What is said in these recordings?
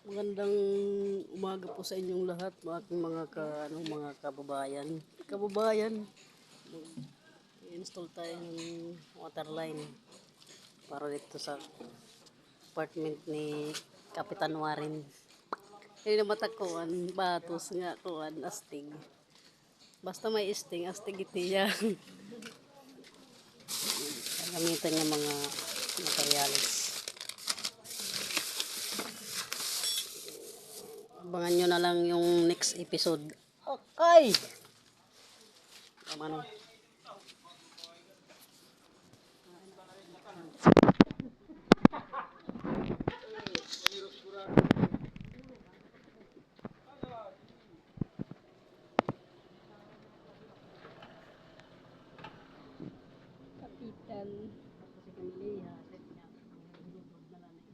Magandang umaga po sa inyong lahat, aking mga kababayan. Kababayan, i-install tayo ng water line para dito sa apartment ni Kapitan Warren. Hindi na matakuan, batos nga kuan, astig. Basta may astig iti yan. Gamitan niya mga materials. Abangan nyo na lang yung next episode. Okay! Ano? Kapitan. Kasi kamiliha, set niya. Hulubog na lang eh.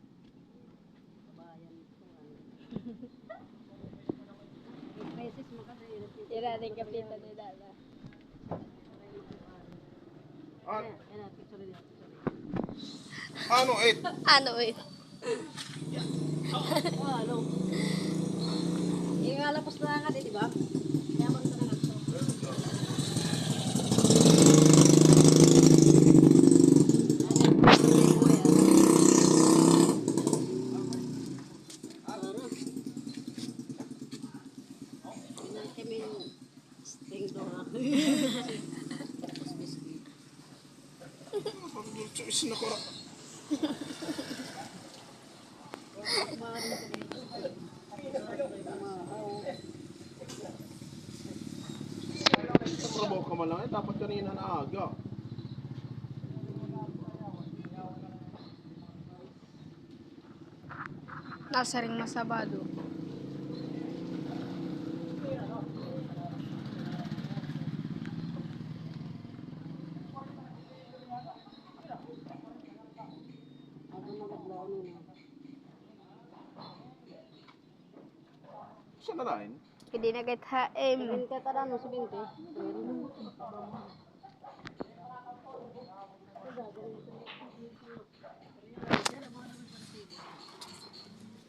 Kabayan ito. Beses makasayot. Tira rin kapitan ni Dala. Ano it? Ano eh? Ano? Yung alapos na nga di ba? Yaman ka na nga. Choice na ko. Trabaho ka man lang, dapat kanina na aga. Nasa ring masabado. Saan na rin? Hindi na kahit haim. Sabinte tara no, sabinte.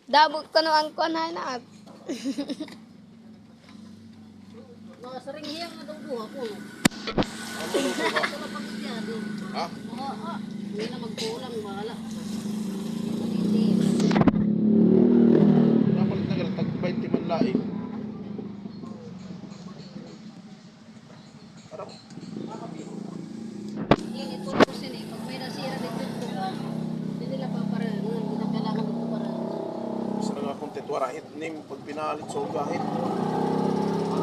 Dabog ko no ang kuhan na. Mga saringhiyang na daw buha ko. Ano luto ka? Ito na pagkasyado. Ha? Hindi na magkulang, bahala. Napalit na ganun, tag 20 man laing. Ano? Yan, ito ko sin eh. Pag may nasira dito ito, hindi nila paparan. Hindi na kailangan dito para. Gusto na nga kung titwarahit nim pag pinalit sa ugahit.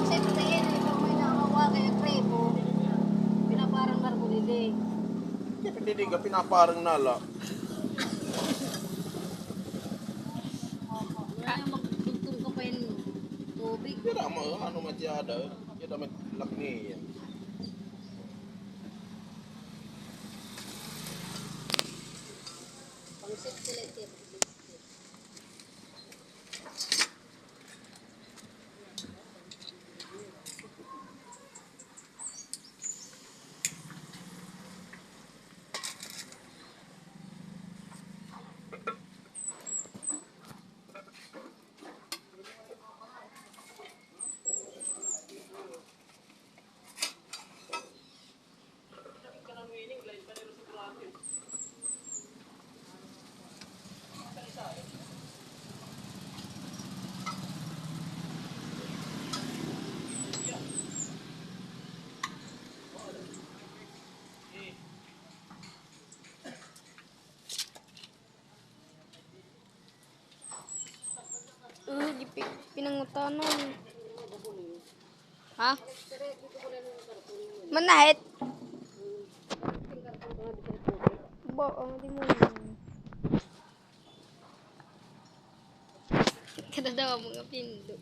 Kasi ito na yan, pag may nakawa kaya krebo, pinaparang narko nila. Kaya hindi ka pinaparang nala. Wala yung magtugtong ka pa yung tubig. Kaya mo, ano matyada. Kaya damat lakni yan. Pang-set sila ito. Pinangutanon. Ha? Manahit. Bo, di mo. Kada daw mga pindot.